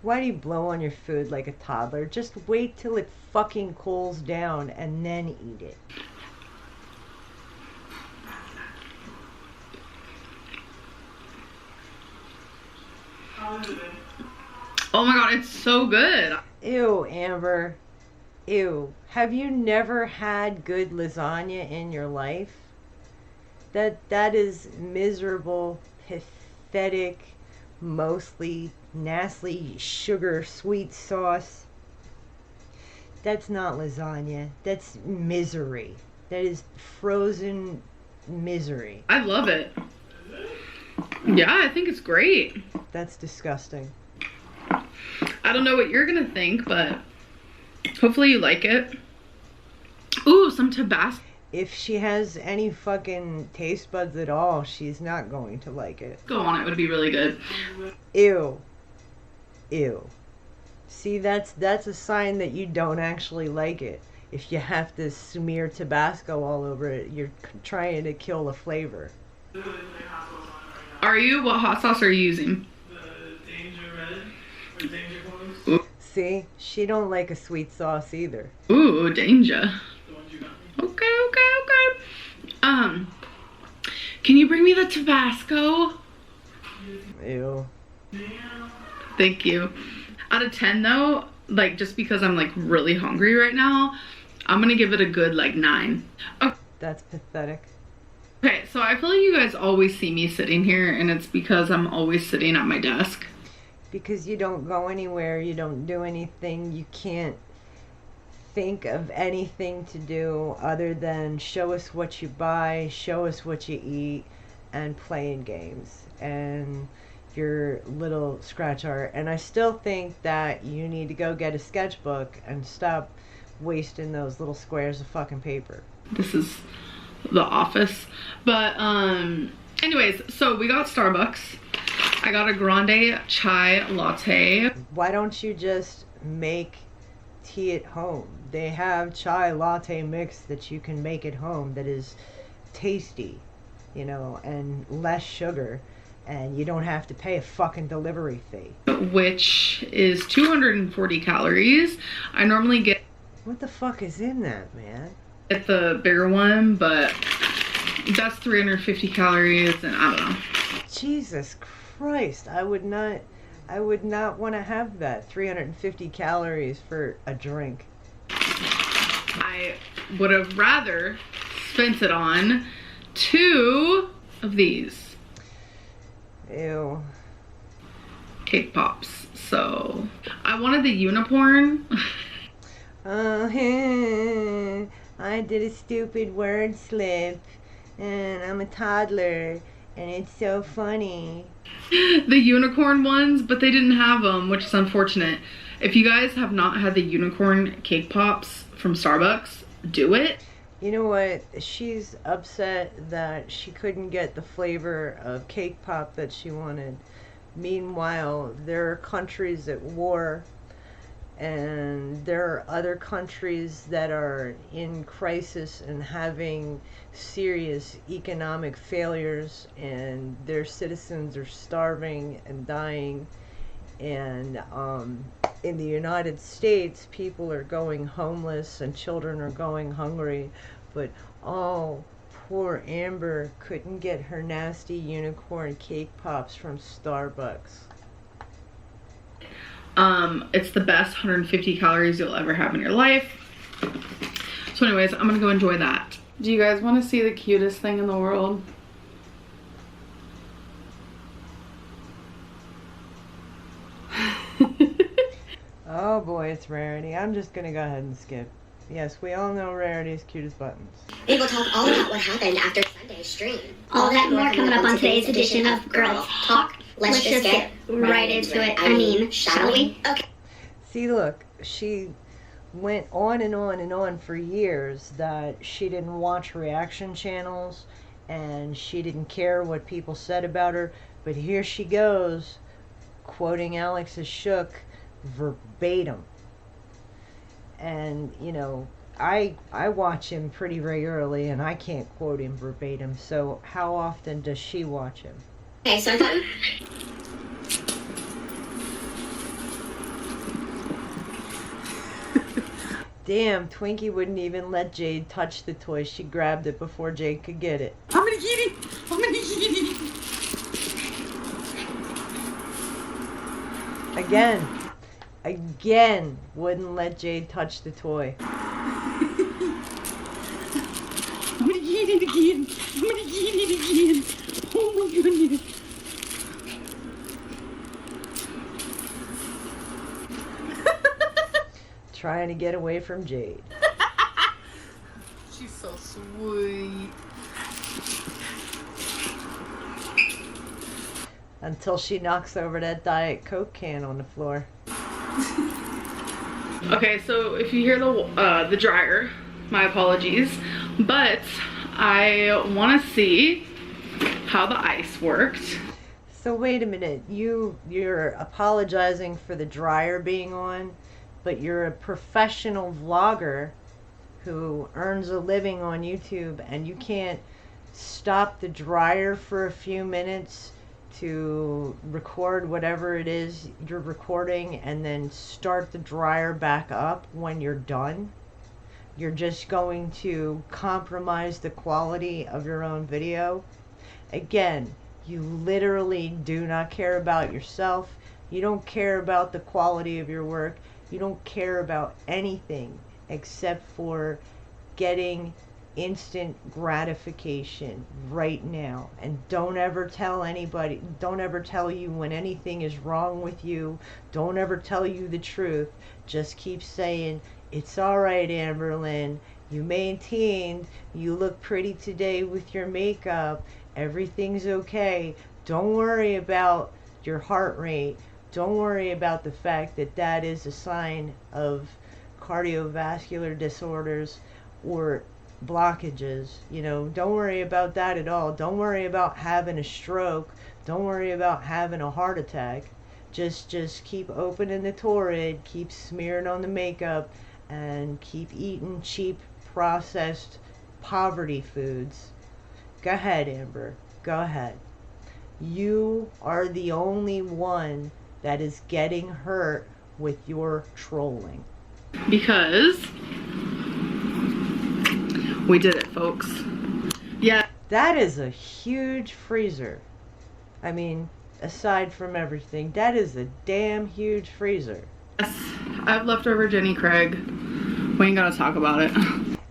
Why do you blow on your food like a toddler? Just wait till it fucking cools down and then eat it. Oh my god, it's so good. Ew, Amber. Ew. Have you never had good lasagna in your life? That is miserable, pathetic, mostly nasty sugar sweet sauce. That's not lasagna. That's misery. That is frozen misery. I love it. Yeah, I think it's great. That's disgusting. I don't know what you're gonna think, but hopefully you like it. Ooh, some Tabasco. If she has any fucking taste buds at all, she's not going to like it. Go on, it would be really good. Ew. Ew. See, that's a sign that you don't actually like it. If you have to smear Tabasco all over it, you're trying to kill the flavor. Are you? What hot sauce are you using? The Danger Red or Danger Clones. See, she don't like a sweet sauce either. Ooh, danger. The ones you got me. Okay. Can you bring me the Tabasco? Ew. Thank you. Out of 10 though, like just because I'm like really hungry right now, I'm gonna give it a good like 9. That's pathetic. Okay, so I feel like you guys always see me sitting here and it's because I'm always sitting at my desk. Because you don't go anywhere, you don't do anything, you can't think of anything to do other than show us what you buy, show us what you eat, and playing games and your little scratch art. And I still think that you need to go get a sketchbook and stop wasting those little squares of fucking paper. This is the office. But anyways, so we got Starbucks. I got a grande chai latte. Why don't you just make tea at home? They have chai latte mix that you can make at home that is tasty, you know, and less sugar, and you don't have to pay a fucking delivery fee. Which is 240 calories. I normally get What the fuck is in that, man? the bigger one, but that's 350 calories, and I don't know. Jesus Christ, I would not want to have that. 350 calories for a drink. I would have rather spent it on 2 of these Ew. cake pops. So I wanted the unicorn. Oh, I did a stupid word slip, and I'm a toddler, and it's so funny. The unicorn ones, but they didn't have them, which is unfortunate. If you guys have not had the unicorn cake pops from Starbucks, do it. You know what? She's upset that she couldn't get the flavor of cake pop that she wanted. Meanwhile, there are countries at war, and there are other countries that are in crisis and having serious economic failures, and their citizens are starving and dying. And in the United States, people are going homeless and children are going hungry. But oh, poor Amber couldn't get her nasty unicorn cake pops from Starbucks. It's the best 150 calories you'll ever have in your life. So anyways, I'm gonna go enjoy that. Do you guys want to see the cutest thing in the world? Oh boy, it's Rarity. I'm just gonna go ahead and skip. Yes, we all know Rarity's cute as buttons. We will talk all about what happened after Sunday's stream. All that more coming up on today's edition of Girl Talk. Let's just get right into it. I mean, shall we? Okay. See, look, she went on and on and on for years that she didn't watch reaction channels and she didn't care what people said about her. But here she goes, quoting Alex's Shook verbatim. And, you know, I watch him pretty regularly and I can't quote him verbatim. So how often does she watch him? Okay, so I thought. Damn, Twinkie wouldn't even let Jade touch the toy. She grabbed it before Jade could get it. I'm gonna eat it. I'm gonna eat it. Again, wouldn't let Jade touch the toy. I'm gonna eat it again. I'm gonna eat it again. Oh my goodness. Trying to get away from Jade. She's so sweet. Until she knocks over that Diet Coke can on the floor. Okay, so if you hear the dryer, my apologies, but I want to see how the ice worked. So wait a minute, you're apologizing for the dryer being on, but you're a professional vlogger who earns a living on YouTube and you can't stop the dryer for a few minutes to record whatever it is you're recording and then start the dryer back up when you're done. You're just going to compromise the quality of your own video. Again, you literally do not care about yourself. You don't care about the quality of your work. You don't care about anything except for getting instant gratification right now. And don't ever tell anybody, don't ever tell you when anything is wrong with you. Don't ever tell you the truth. Just keep saying, it's alright, AmberLynn. You maintained. You look pretty today with your makeup. Everything's okay. Don't worry about your heart rate. Don't worry about the fact that that is a sign of cardiovascular disorders or blockages. You know, don't worry about that at all. Don't worry about having a stroke. Don't worry about having a heart attack. Just keep opening the torrid, keep smearing on the makeup, and keep eating cheap, processed poverty foods. Go ahead, Amber. Go ahead. You are the only one that is getting hurt with your trolling. Because we did it, folks. Yeah. That is a huge freezer. I mean, aside from everything, that is a damn huge freezer. Yes, I've leftover Jenny Craig. We ain't gotta talk about it.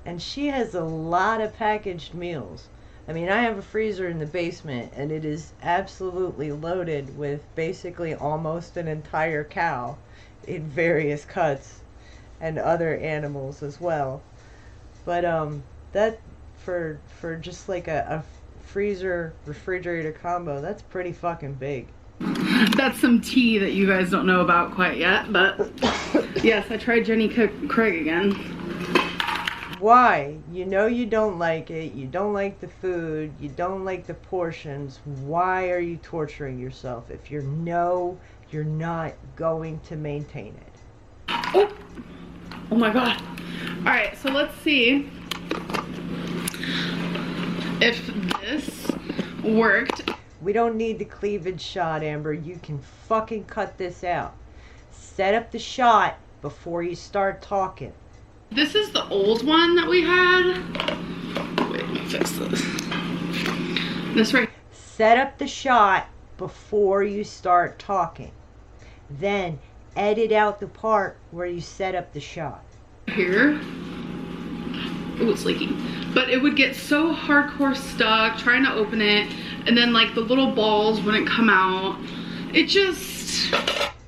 And she has a lot of packaged meals. I mean, I have a freezer in the basement and it is absolutely loaded with basically almost an entire cow in various cuts and other animals as well. But that for just like a freezer refrigerator combo, that's pretty fucking big. That's some tea that you guys don't know about quite yet, but yes, I tried Jenny Craig again. Why? You know you don't like it, you don't like the food, you don't like the portions. Why are you torturing yourself if you know you're not going to maintain it? Oh, oh my god. Alright, so let's see if this worked. We don't need the cleavage shot, Amber. You can fucking cut this out. Set up the shot before you start talking. This is the old one that we had. Wait, let me fix this. This right. Set up the shot before you start talking. Then edit out the part where you set up the shot. Here. Oh, it's leaking. But it would get so hardcore stuck trying to open it, and then like the little balls wouldn't come out. It just...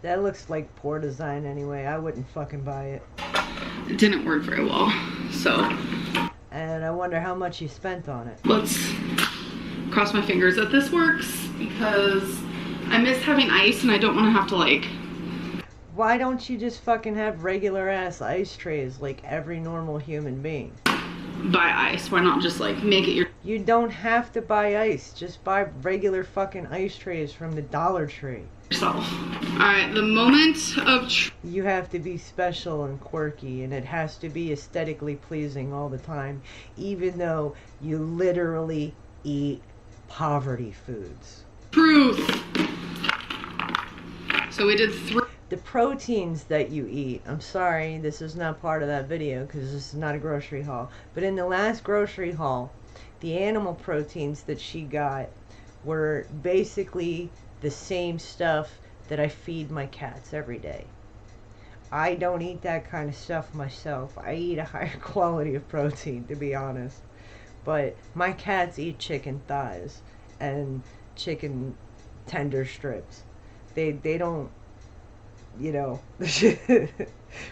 That looks like poor design anyway. I wouldn't fucking buy it. It didn't work very well, so. And I wonder how much you spent on it. Let's cross my fingers that this works, because I miss having ice and I don't want to have to like... Why don't you just fucking have regular ass ice trays like every normal human being? Buy ice. Why not just like make it your You don't have to buy ice. Just buy regular fucking ice trays from the Dollar Tree. yourself? Alright, the moment of You have to be special and quirky, and it has to be aesthetically pleasing all the time, even though you literally eat poverty foods. truth. So we did 3. The proteins that you eat, I'm sorry, this is not part of that video because this is not a grocery haul, but in the last grocery haul, the animal proteins that she got were basically the same stuff that I feed my cats every day. I don't eat that kind of stuff myself. I eat a higher quality of protein, to be honest. But my cats eat chicken thighs and chicken tender strips. They don't, you know,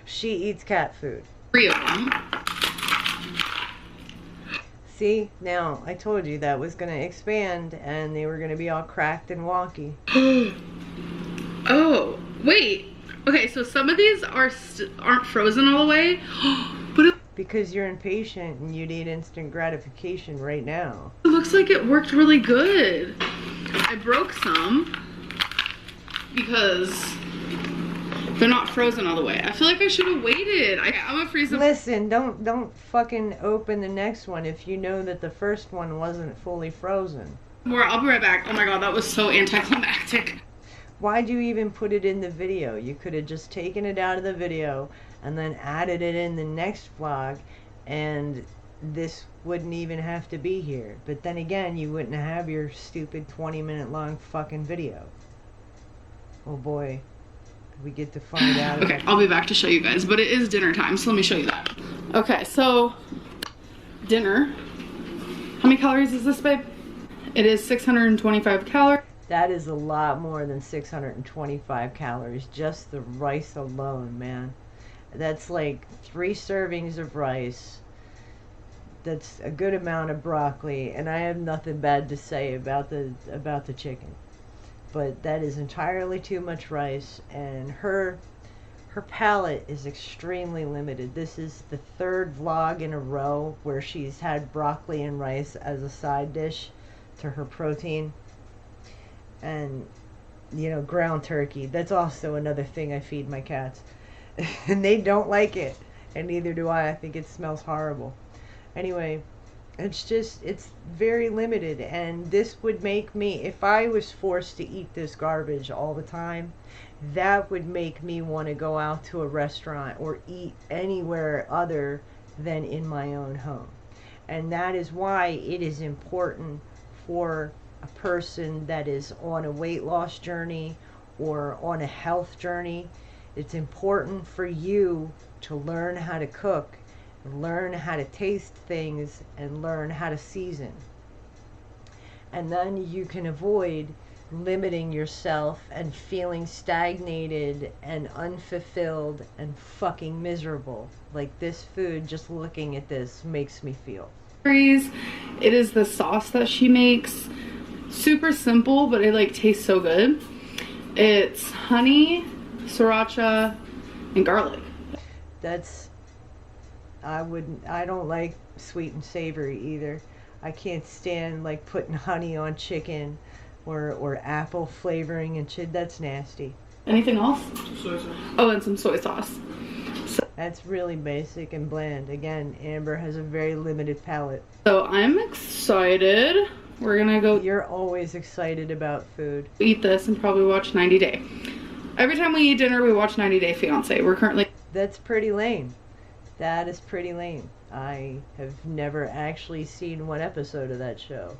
she eats cat food. 3 of them. See, now I told you that was going to expand and they were going to be all cracked and wonky. Oh, wait. Okay, so some of these aren't frozen all the way. But it Because you're impatient and you need instant gratification right now. looks like it worked really good. I broke some because they're not frozen all the way. I feel like I should have waited. I'm gonna freeze them. Listen, don't fucking open the next one if you know that the first one wasn't fully frozen. More. I'll be right back. Oh my god, that was so anticlimactic. Why'd you even put it in the video? You could have just taken it out of the video and then added it in the next vlog, and this wouldn't even have to be here. But then again, you wouldn't have your stupid 20-minute long fucking video. Oh boy, we get to find out. Okay, I'll be back to show you guys, but it is dinner time, so let me show you that. Okay, so dinner. How many calories is this, babe? It is 625 calories. That is a lot more than 625 calories, just the rice alone, man. That's like 3 servings of rice. That's a good amount of broccoli, and I have nothing bad to say about the chicken. But that is entirely too much rice, and her palate is extremely limited. This is the 3rd vlog in a row where she's had broccoli and rice as a side dish to her protein. And, you know, ground turkey. That's also another thing I feed my cats. And they don't like it. And neither do I. I think it smells horrible. Anyway, it's very limited. And this would make me, if I was forced to eat this garbage all the time, that would make me want to go out to a restaurant or eat anywhere other than in my own home. And that is why it is important for a person that is on a weight loss journey or on a health journey. It's important for you to learn how to cook, learn how to taste things, and learn how to season. And then you can avoid limiting yourself and feeling stagnated and unfulfilled and fucking miserable like this food, just looking at this, makes me feel. It is the sauce that she makes. Super simple, but it like tastes so good. It's honey, sriracha, and garlic. I don't like sweet and savory either. I can't stand like putting honey on chicken or apple flavoring and shit. That's nasty. Anything else? Soy sauce. Oh, and some soy sauce. That's really basic and bland. Again, Amber has a very limited palate. So I'm excited. We're gonna go You're always excited about food. eat this and probably watch 90 Day. Every time we eat dinner, we watch 90 Day Fiancé. We're currently... That's pretty lame. That is pretty lame. I have never actually seen one episode of that show.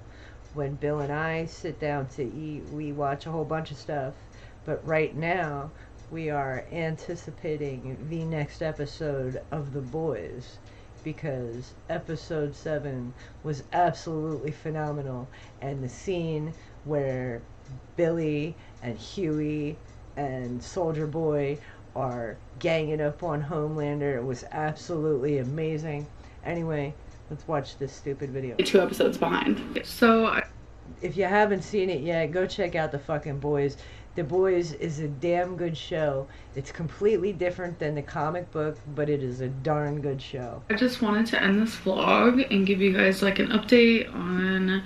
When Bill and I sit down to eat, we watch a whole bunch of stuff. But right now, we are anticipating the next episode of The Boys, because episode 7 was absolutely phenomenal, and the scene where Billy and Huey and Soldier Boy are ganging up on Homelander was absolutely amazing. Anyway, let's watch this stupid video. 2 episodes behind. So if you haven't seen it yet, go check out The Fucking Boys. The Boys is a damn good show. It's completely different than the comic book, but it is a darn good show. I just wanted to end this vlog and give you guys like an update on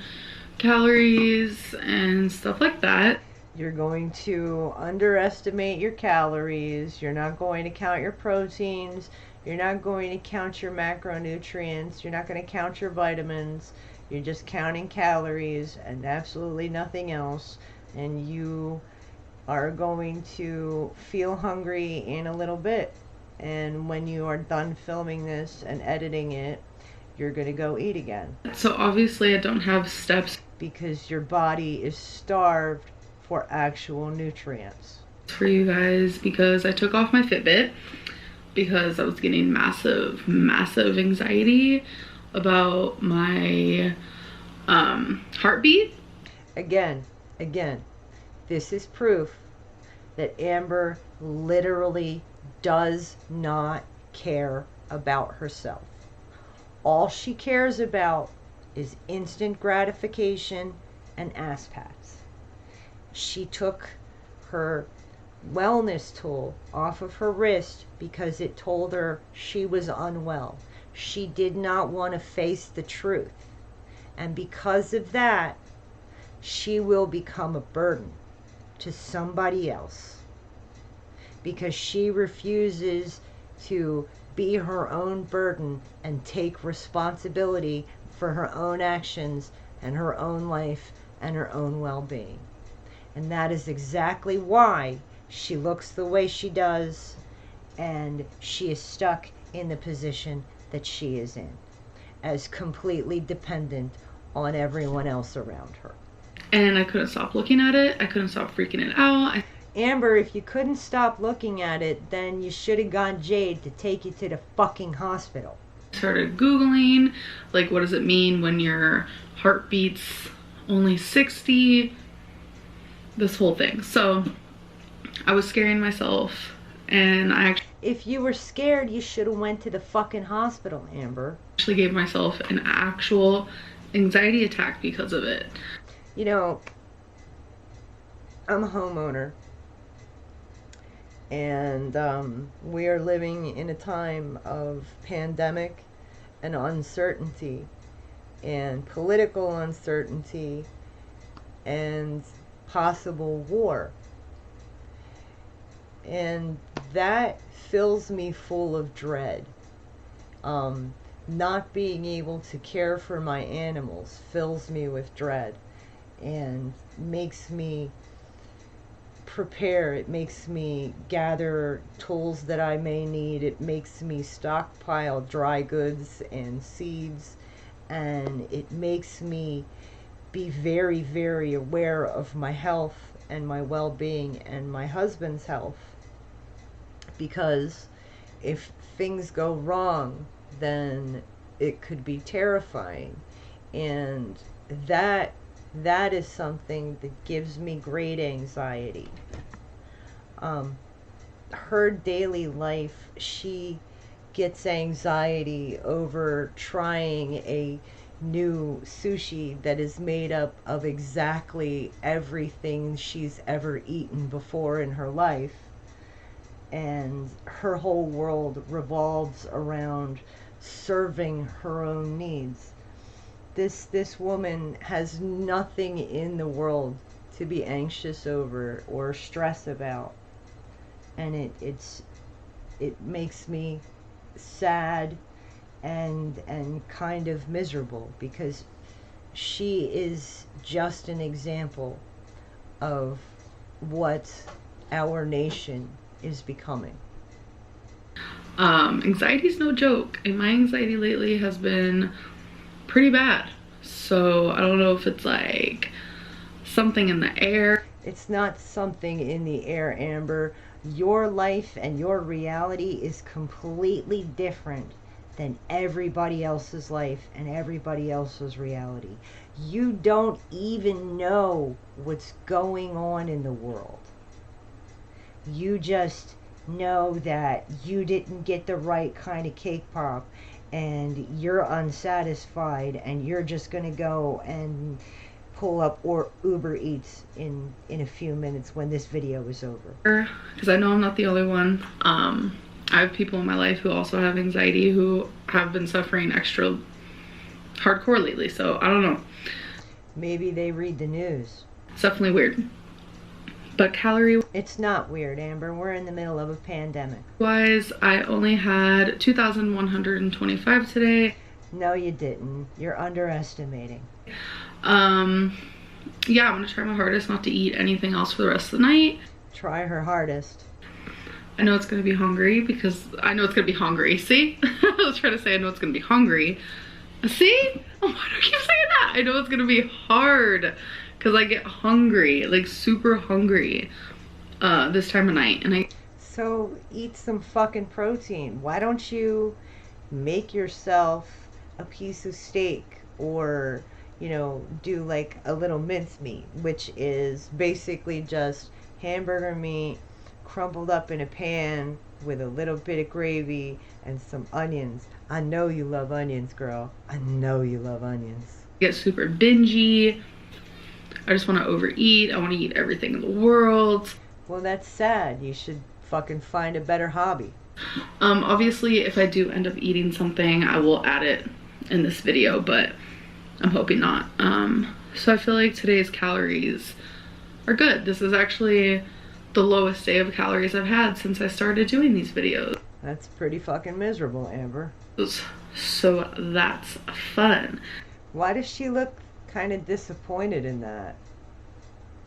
calories and stuff like that. You're going to underestimate your calories. You're not going to count your proteins. You're not going to count your macronutrients. You're not going to count your vitamins. You're just counting calories and absolutely nothing else. And you are going to feel hungry in a little bit. And when you are done filming this and editing it, you're going to go eat again. So obviously I don't have steps because your body is starved for actual nutrients. For you guys, because I took off my Fitbit because I was getting massive anxiety about my heartbeat. Again, this is proof that Amber literally does not care about herself. All she cares about is instant gratification and ass pats. She took her wellness tool off of her wrist because it told her she was unwell. She did not want to face the truth. And because of that, she will become a burden to somebody else. Because she refuses to be her own burden and take responsibility for her own actions and her own life and her own well-being. And that is exactly why she looks the way she does, and she is stuck in the position that she is in, as completely dependent on everyone else around her. And I couldn't stop looking at it. I couldn't stop freaking it out. Amber, if you couldn't stop looking at it, then you should have gone Jade to take you to the fucking hospital. Started Googling, like, what does it mean when your heart beats only 60? This whole thing. So I was scaring myself, and I if you were scared, you should have went to the fucking hospital, Amber. Actually gave myself an actual anxiety attack because of it. You know, I'm a homeowner, and we are living in a time of pandemic and uncertainty and political uncertainty and possible war. And that fills me full of dread. Not being able to care for my animals fills me with dread and makes me prepare. It makes me gather tools that I may need. It makes me stockpile dry goods and seeds, and it makes me be very, very aware of my health and my well-being and my husband's health, because if things go wrong, then it could be terrifying. And that is something that gives me great anxiety. Her daily life, she gets anxiety over trying a new sushi that is made up of exactly everything she's ever eaten before in her life. And her whole world revolves around serving her own needs. This woman has nothing in the world to be anxious over or stress about, and it makes me sad and kind of miserable, because she is just an example of what our nation is becoming. Anxiety is no joke, and my anxiety lately has been pretty bad. So I don't know if it's like something in the air. It's not something in the air, Amber. Your life and your reality is completely different than everybody else's life and everybody else's reality. You don't even know what's going on in the world. You just know that you didn't get the right kind of cake pop and you're unsatisfied, and you're just going to go and pull up or Uber Eats in a few minutes when this video is over. Because I know I'm not the only one. I have people in my life who also have anxiety who have been suffering extra hardcore lately, so I don't know. Maybe they read the news. It's definitely weird. But calorie It's not weird, Amber. We're in the middle of a pandemic. wise, I only had 2,125 today. No, you didn't. You're underestimating. Yeah, I'm gonna try my hardest not to eat anything else for the rest of the night. Try her hardest. I know it's gonna be hungry because I know it's gonna be hungry. See? I was trying to say I know it's gonna be hungry. See? Oh, why do I keep saying that? I know it's gonna be hard because I get hungry, like super hungry this time of night. And So eat some fucking protein. Why don't you make yourself a piece of steak, or, you know, do like a little mincemeat, which is basically just hamburger meat crumbled up in a pan with a little bit of gravy and some onions. I know you love onions, girl. I know you love onions. get super bingy. I just want to overeat. I want to eat everything in the world. Well, that's sad. You should fucking find a better hobby. Obviously, if I do end up eating something, I will add it in this video, but I'm hoping not. So I feel like today's calories are good. This is actually the lowest day of calories I've had since I started doing these videos. That's pretty fucking miserable, Amber. So that's fun. Why does she look kind of disappointed in that?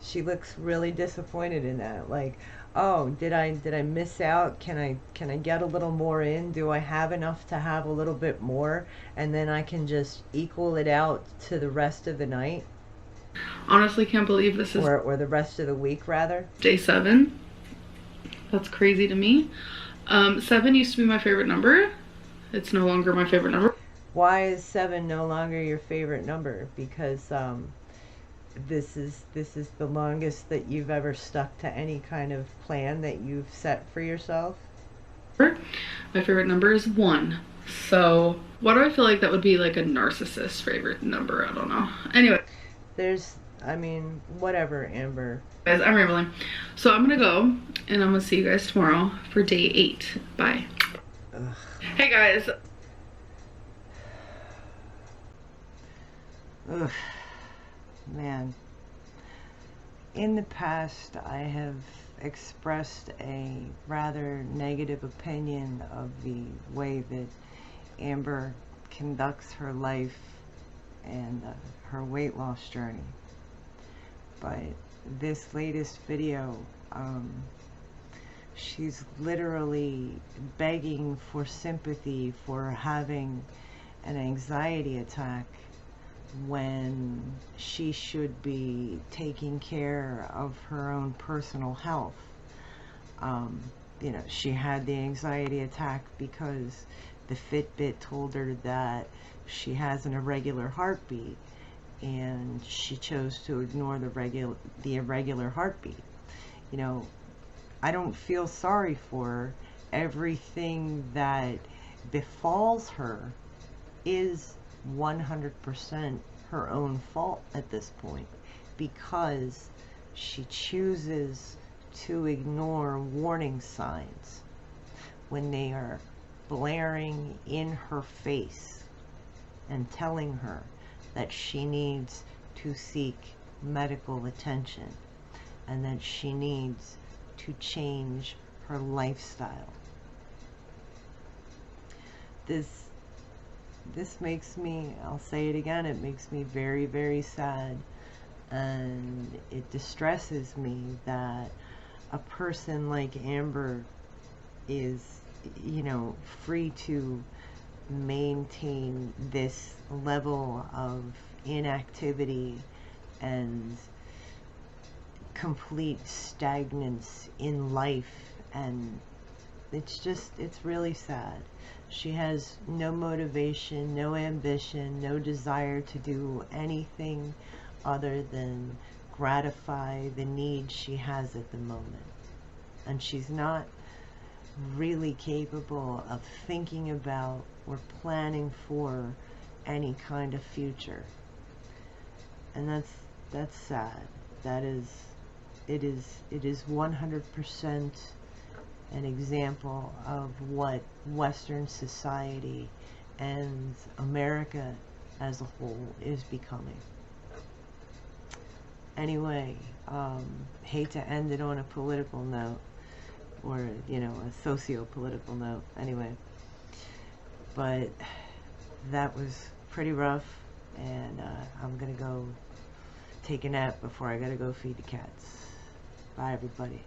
She looks really disappointed in that. Like, oh, did I miss out? Can I get a little more in? Do I have enough to have a little bit more, and then I can just equal it out to the rest of the night? Honestly, can't believe this is or the rest of the week, rather. day 7. That's crazy to me. 7 used to be my favorite number. It's no longer my favorite number. Why is 7 no longer your favorite number? Because this is the longest that you've ever stuck to any kind of plan that you've set for yourself. My favorite number is 1. So why do I feel like that would be like a narcissist's favorite number? I don't know. Anyway. I mean, whatever, Amber. Guys, I'm rambling. So I'm gonna go and I'm gonna see you guys tomorrow for day 8. Bye. Ugh. Hey guys. Ugh. Man. In the past, I have expressed a rather negative opinion of the way that Amber conducts her life and her weight loss journey. But this latest video, she's literally begging for sympathy for having an anxiety attack when she should be taking care of her own personal health. You know, she had the anxiety attack because the Fitbit told her that she has an irregular heartbeat, and she chose to ignore the irregular heartbeat. You know, I don't feel sorry for her. Everything that befalls her is 100% her own fault at this point, because she chooses to ignore warning signs when they are blaring in her face and telling her that she needs to seek medical attention and that she needs to change her lifestyle. This makes me, I'll say it again, it makes me very, very sad, and it distresses me that a person like Amber is, you know, free to maintain this level of inactivity and complete stagnance in life, and it's really sad. She has no motivation, no ambition, no desire to do anything other than gratify the need she has at the moment. And she's not really capable of thinking about or planning for any kind of future. And That's sad. That is, it is 100% an example of what Western society and America as a whole is becoming. Anyway, hate to end it on a political note, or, you know, a socio-political note, anyway. But that was pretty rough, and I'm gonna go take a nap before I gotta go feed the cats. Bye, everybody.